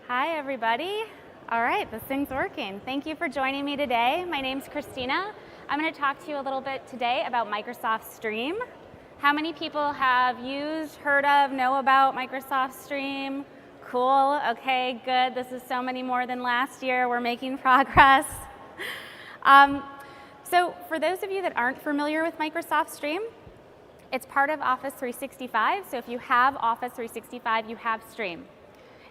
Hi, everybody. All right, this thing's working. Thank you for joining me today. My name's Christina. I'm going to talk to you a little bit today about Microsoft Stream. How many people have used, heard of, know about Microsoft Stream? Cool, okay, good. This is so many more than last year. We're making progress. So for those of you that aren't familiar with Microsoft Stream, it's part of Office 365. So if you have Office 365, you have Stream.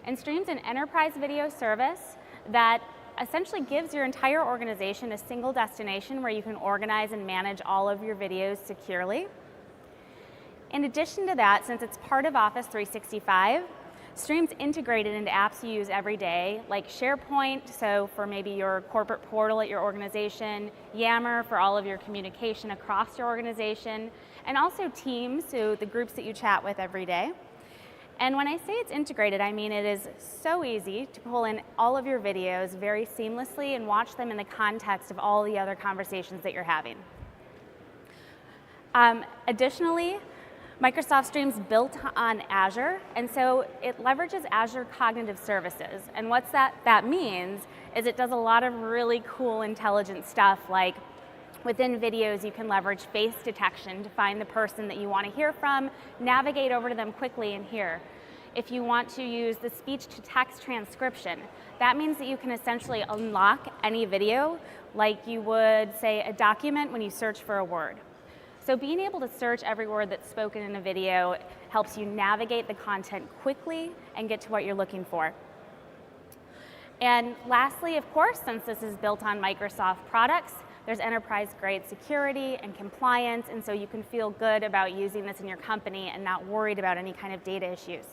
And Stream's an enterprise video service that essentially gives your entire organization a single destination where you can organize and manage all of your videos securely. In addition to that, since it's part of Office 365, Stream's integrated into apps you use every day, like SharePoint, so for maybe your corporate portal at your organization, Yammer for all of your communication across your organization, and also Teams, so the groups that you chat with every day. And when I say it's integrated, I mean it is so easy to pull in all of your videos very seamlessly and watch them in the context of all the other conversations that you're having. Additionally, Microsoft Stream's built on Azure, and so it leverages Azure Cognitive Services. And what that means is it does a lot of really cool, intelligent stuff, like within videos, you can leverage face detection to find the person that you want to hear from, navigate over to them quickly and hear. If you want to use the speech-to-text transcription, that means that you can essentially unlock any video like you would, say, a document when you search for a word. So being able to search every word that's spoken in a video helps you navigate the content quickly and get to what you're looking for. And lastly, of course, since this is built on Microsoft products, there's enterprise-grade security and compliance, and so you can feel good about using this in your company and not worried about any kind of data issues.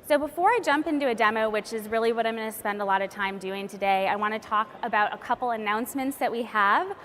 So before I jump into a demo, which is really what I'm going to spend a lot of time doing today, I want to talk about a couple announcements that we have.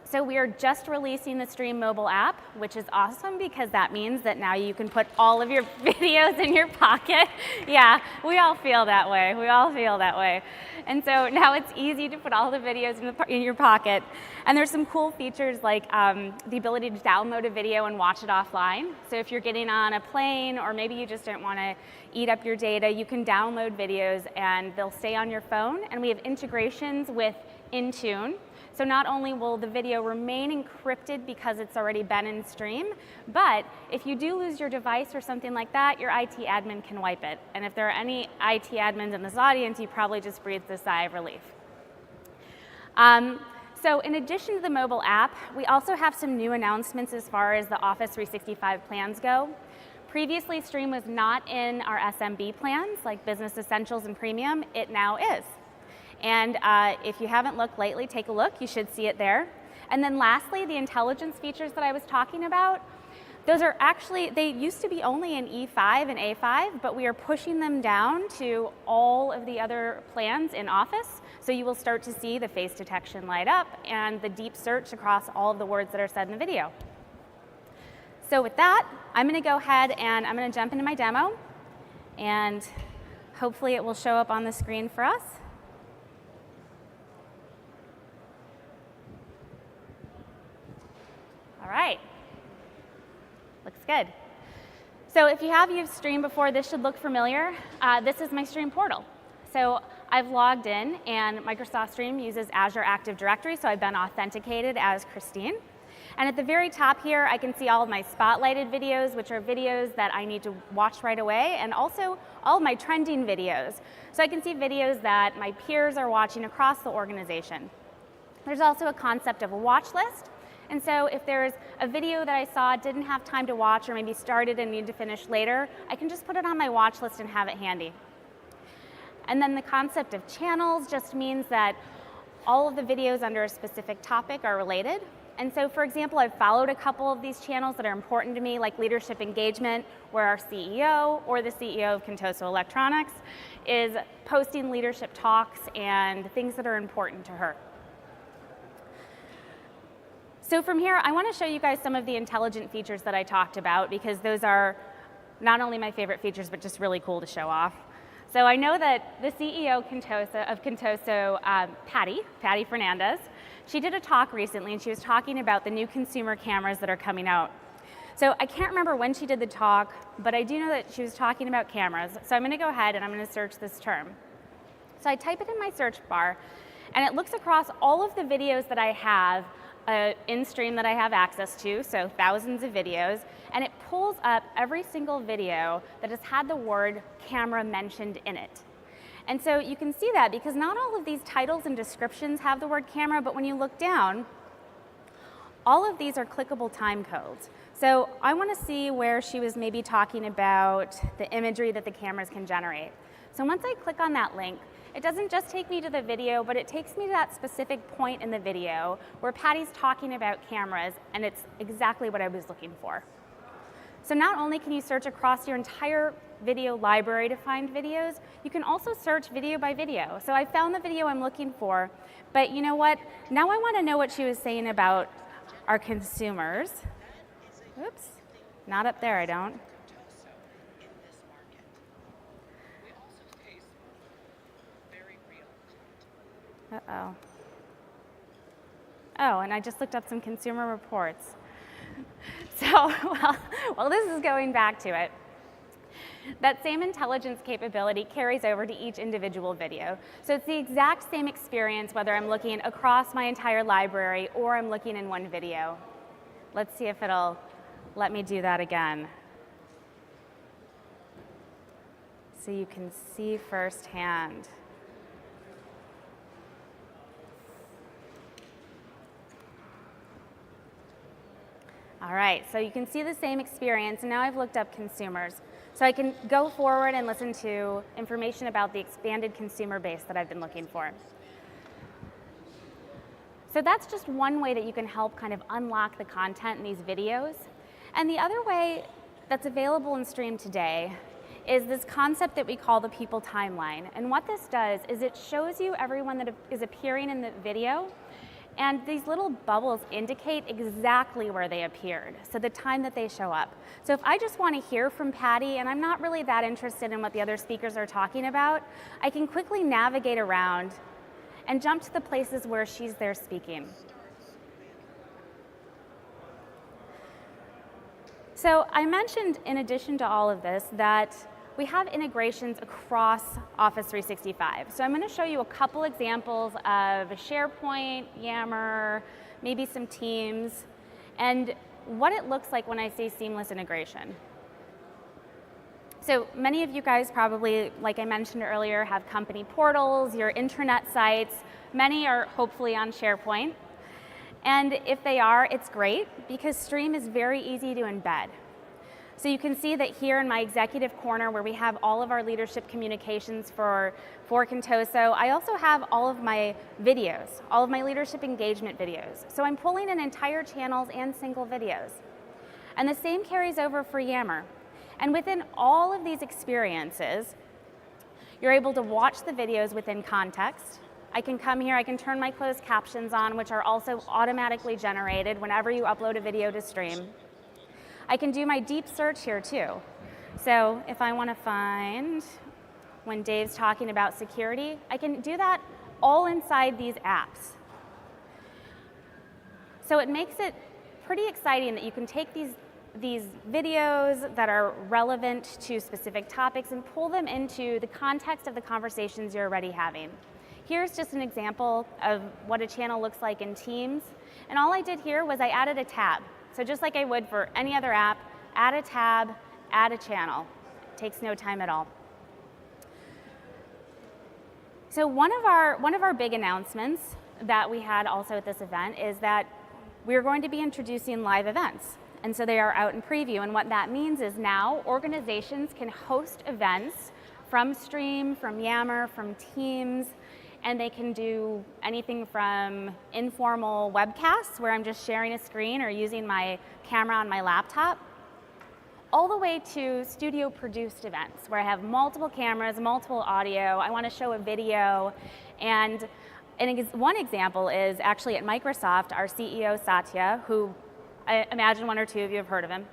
So we are just releasing the Stream mobile app, which is awesome because that means that now you can put all of your videos in your pocket. Yeah, we all feel that way. We all feel that way. And so now it's easy to put all the videos in your pocket. And there's some cool features like the ability to download a video and watch it offline. So if you're getting on a plane or maybe you just don't want to eat up your data, you can download videos and they'll stay on your phone. And we have integrations with Intune. So not only will the video remain encrypted because it's already been in Stream, but if you do lose your device or something like that, your IT admin can wipe it. And if there are any IT admins in this audience, you probably just breathed a sigh of relief. So in addition to the mobile app, we also have some new announcements as far as the Office 365 plans go. Previously, Stream was not in our SMB plans, like Business Essentials and Premium. It now is. And if you haven't looked lately, take a look. You should see it there. And then lastly, the intelligence features that I was talking about, those are actually, they used to be only in E5 and A5, but we are pushing them down to all of the other plans in Office. So you will start to see the face detection light up and the deep search across all of the words that are said in the video. So with that, I'm going to go ahead and I'm going to jump into my demo. And hopefully it will show up on the screen for us. All right, looks good. So if you have used Stream before, this should look familiar. This is my Stream portal. So I've logged in, and Microsoft Stream uses Azure Active Directory, so I've been authenticated as Christine. And at the very top here, I can see all of my spotlighted videos, which are videos that I need to watch right away, and also all of my trending videos. So I can see videos that my peers are watching across the organization. There's also a concept of a watch list. And so if there's a video that I saw, didn't have time to watch, or maybe started and need to finish later, I can just put it on my watch list and have it handy. And then the concept of channels just means that all of the videos under a specific topic are related. And so, for example, I've followed a couple of these channels that are important to me, like Leadership Engagement, where our CEO or the CEO of Contoso Electronics is posting leadership talks and things that are important to her. So from here, I want to show you guys some of the intelligent features that I talked about, because those are not only my favorite features, but just really cool to show off. So I know that the CEO of Contoso, Patty Fernandez, she did a talk recently, and she was talking about the new consumer cameras that are coming out. So I can't remember when she did the talk, but I do know that she was talking about cameras. So I'm going to go ahead and I'm going to search this term. So I type it in my search bar, and it looks across all of the videos that I have in stream that I have access to, so thousands of videos, and it pulls up every single video that has had the word camera mentioned in it. And so you can see that because not all of these titles and descriptions have the word camera, but when you look down, all of these are clickable time codes. So I want to see where she was maybe talking about the imagery that the cameras can generate. So once I click on that link, it doesn't just take me to the video, but it takes me to that specific point in the video where Patty's talking about cameras, and it's exactly what I was looking for. So not only can you search across your entire video library to find videos, you can also search video by video. So I found the video I'm looking for, but you know what? Now I want to know what she was saying about our consumers. Oops, not up there, I don't. Uh-oh. Oh, and I just looked up some consumer reports. So, well, this is going back to it. That same intelligence capability carries over to each individual video. So it's the exact same experience whether I'm looking across my entire library or I'm looking in one video. Let's see if it'll let me do that again. So you can see firsthand. All right, so you can see the same experience, and now I've looked up consumers. So I can go forward and listen to information about the expanded consumer base that I've been looking for. So that's just one way that you can help kind of unlock the content in these videos. And the other way that's available in Stream today is this concept that we call the people timeline. And what this does is it shows you everyone that is appearing in the video, and these little bubbles indicate exactly where they appeared, so the time that they show up. So if I just want to hear from Patty and I'm not really that interested in what the other speakers are talking about, I can quickly navigate around and jump to the places where she's there speaking. So I mentioned, in addition to all of this, that we have integrations across Office 365. So I'm going to show you a couple examples of SharePoint, Yammer, maybe some Teams, and what it looks like when I say seamless integration. So many of you guys probably, like I mentioned earlier, have company portals, your intranet sites. Many are hopefully on SharePoint. And if they are, it's great because Stream is very easy to embed. So you can see that here in my executive corner where we have all of our leadership communications for Contoso, I also have all of my videos, all of my leadership engagement videos. So I'm pulling in entire channels and single videos. And the same carries over for Yammer. And within all of these experiences, you're able to watch the videos within context. I can come here, I can turn my closed captions on, which are also automatically generated whenever you upload a video to Stream. I can do my deep search here too. So if I want to find when Dave's talking about security, I can do that all inside these apps. So it makes it pretty exciting that you can take these videos that are relevant to specific topics and pull them into the context of the conversations you're already having. Here's just an example of what a channel looks like in Teams. And all I did here was I added a tab. So just like I would for any other app, add a tab, add a channel. It takes no time at all. So one of our big announcements that we had also at this event is that we're going to be introducing live events. And so they are out in preview. And what that means is now organizations can host events from Stream, from Yammer, from Teams, and they can do anything from informal webcasts where I'm just sharing a screen or using my camera on my laptop, all the way to studio produced events where I have multiple cameras, multiple audio, I want to show a video. And one example is actually at Microsoft, our CEO Satya, who I imagine one or two of you have heard of him.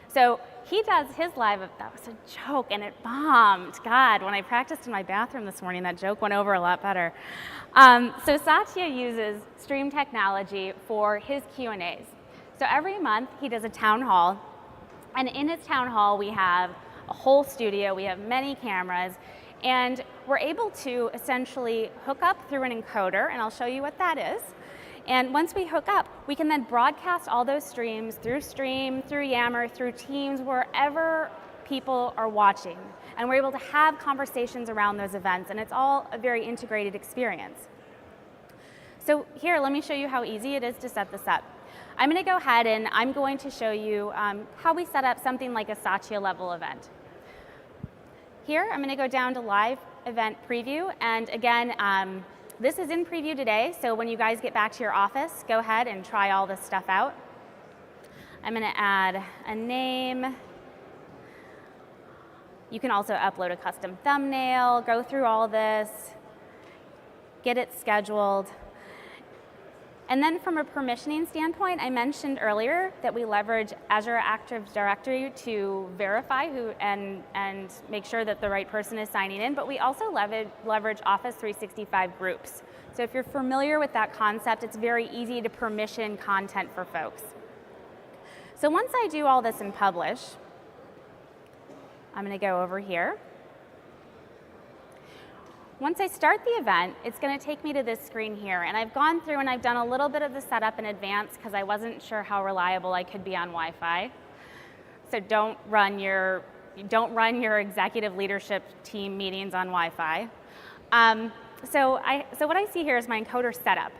So he does his live, that was a joke and it bombed. God, when I practiced in my bathroom this morning, that joke went over a lot better. So Satya uses Stream technology for his Q&As. So every month he does a town hall And in his town hall, we have a whole studio, we have many cameras, and we're able to essentially hook up through an encoder, and I'll show you what that is. And once we hook up, we can then broadcast all those streams through Stream, through Yammer, through Teams, wherever people are watching. And we're able to have conversations around those events, and it's all a very integrated experience. So here, let me show you how easy it is to set this up. I'm going to go ahead and I'm going to show you how we set up something like a Satya level event. Here, I'm going to go down to Live Event Preview, and again, this is in preview today, so when you guys get back to your office, go ahead and try all this stuff out. I'm going to add a name. You can also upload a custom thumbnail, go through all this, get it scheduled. And then from a permissioning standpoint, I mentioned earlier that we leverage Azure Active Directory to verify who and make sure that the right person is signing in, but we also leverage Office 365 groups. So if you're familiar with that concept, it's very easy to permission content for folks. So once I do all this and publish, I'm going to go over here. Once I start the event, it's going to take me to this screen here, and I've gone through and I've done a little bit of the setup in advance because I wasn't sure how reliable I could be on Wi-Fi. So don't run your executive leadership team meetings on Wi-Fi. So what I see here is my encoder setup.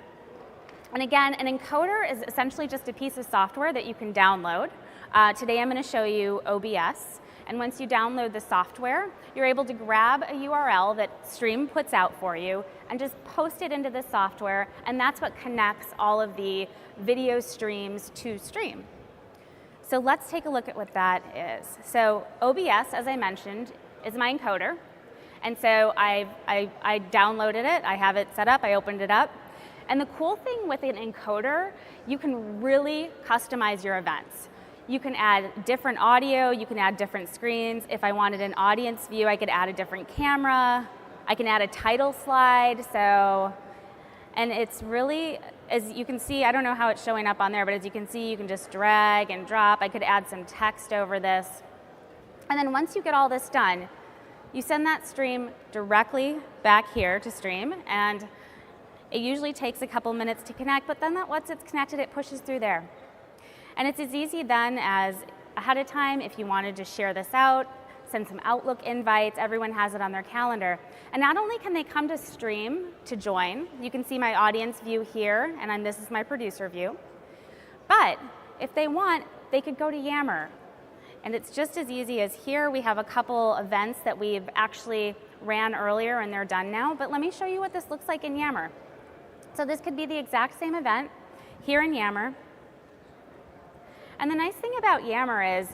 And again, an encoder is essentially just a piece of software that you can download. Today I'm going to show you OBS. And once you download the software, you're able to grab a URL that Stream puts out for you and just post it into the software, and that's what connects all of the video streams to Stream. So let's take a look at what that is. So OBS, as I mentioned, is my encoder. And so I downloaded it, I have it set up, I opened it up. And the cool thing with an encoder, you can really customize your events. You can add different audio, you can add different screens. If I wanted an audience view, I could add a different camera. I can add a title slide, and it's really, as you can see, I don't know how it's showing up on there, but as you can see, you can just drag and drop. I could add some text over this. And then once you get all this done, you send that stream directly back here to Stream, and it usually takes a couple minutes to connect, but then once it's connected, it pushes through there. And it's as easy then as ahead of time, if you wanted to share this out, send some Outlook invites, everyone has it on their calendar. And not only can they come to Stream to join, you can see my audience view here, and this is my producer view. But if they want, they could go to Yammer. And it's just as easy as here. We have a couple events that we've actually ran earlier and they're done now, but let me show you what this looks like in Yammer. So this could be the exact same event here in Yammer. And the nice thing about Yammer is,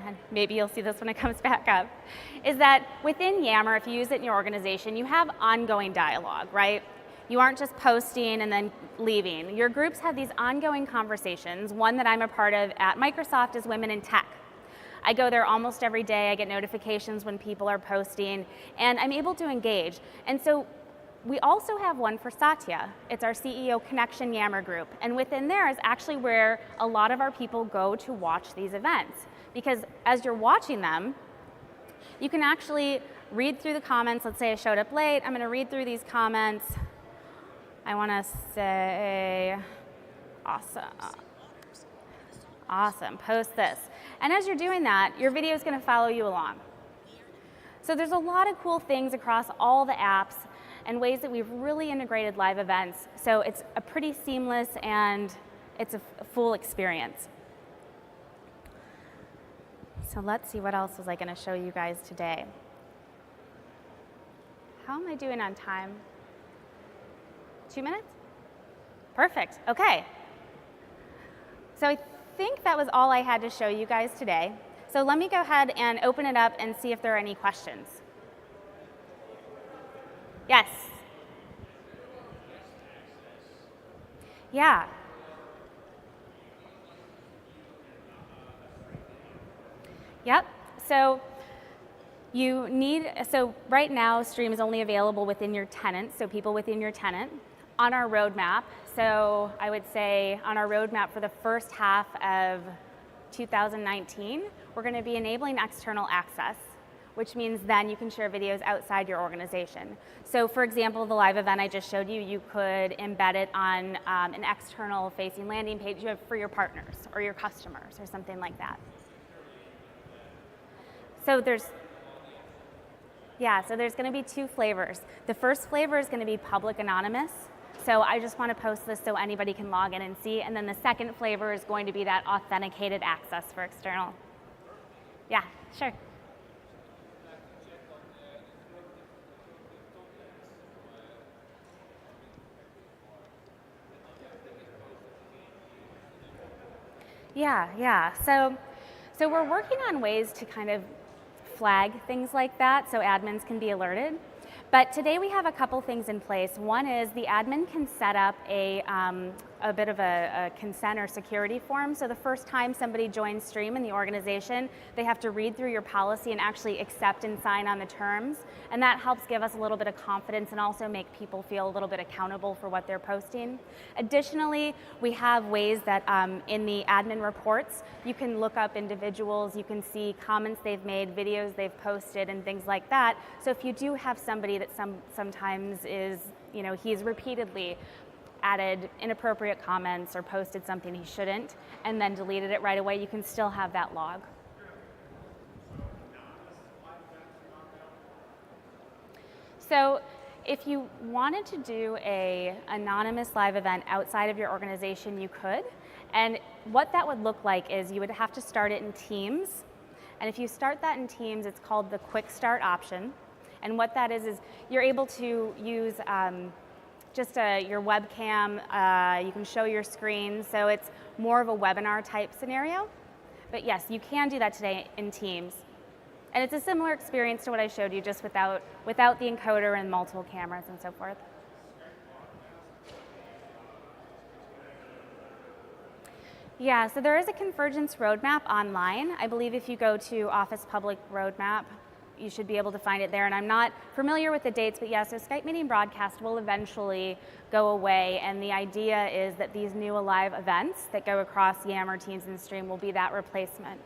and maybe you'll see this when it comes back up, is that within Yammer, if you use it in your organization, you have ongoing dialogue, right? You aren't just posting and then leaving. Your groups have these ongoing conversations. One that I'm a part of at Microsoft is Women in Tech. I go there almost every day. I get notifications when people are posting, and I'm able to engage. And so we also have one for Satya. It's our CEO Connection Yammer group. And within there is actually where a lot of our people go to watch these events. Because as you're watching them, you can actually read through the comments. Let's say I showed up late. I'm going to read through these comments. I want to say, awesome. Awesome, post this. And as you're doing that, your video is going to follow you along. So there's a lot of cool things across all the apps and ways that we've really integrated live events. So it's a pretty seamless and it's a full experience. So let's see, what else was I going to show you guys today? How am I doing on time? 2 minutes? Perfect, okay. So I think that was all I had to show you guys today. So let me go ahead and open it up and see if there are any questions. Yes. Yeah. Yep. So right now Stream is only available within your tenant, so people within your tenant. On our roadmap, so I would say on our roadmap for the first half of 2019, we're going to be enabling external access, which means then you can share videos outside your organization. So for example, the live event I just showed you, you could embed it on an external facing landing page you have for your partners or your customers or something like that. So there's going to be two flavors. The first flavor is going to be public anonymous. So I just want to post this so anybody can log in and see. And then the second flavor is going to be that authenticated access for external. Yeah, sure. Yeah. So we're working on ways to kind of flag things like that so admins can be alerted. But today we have a couple things in place. One is the admin can set up a bit of a consent or security form. So the first time somebody joins Stream in the organization, they have to read through your policy and actually accept and sign on the terms. And that helps give us a little bit of confidence and also make people feel a little bit accountable for what they're posting. Additionally, we have ways that in the admin reports, you can look up individuals, you can see comments they've made, videos they've posted, and things like that. So if you do have somebody that sometimes is, he's repeatedly added inappropriate comments or posted something he shouldn't and then deleted it right away, you can still have that log. So if you wanted to do an anonymous live event outside of your organization, you could. And what that would look like is you would have to start it in Teams. And if you start that in Teams, it's called the Quick Start option. And what that is you're able to use your webcam, you can show your screen, so it's more of a webinar type scenario. But yes, you can do that today in Teams. And it's a similar experience to what I showed you, just without the encoder and multiple cameras and so forth. Yeah, so there is a convergence roadmap online. I believe if you go to Office Public Roadmap, you should be able to find it there. And I'm not familiar with the dates, but yeah, so Skype Meeting Broadcast will eventually go away. And the idea is that these new live events that go across Yammer, Teams, and Stream will be that replacement.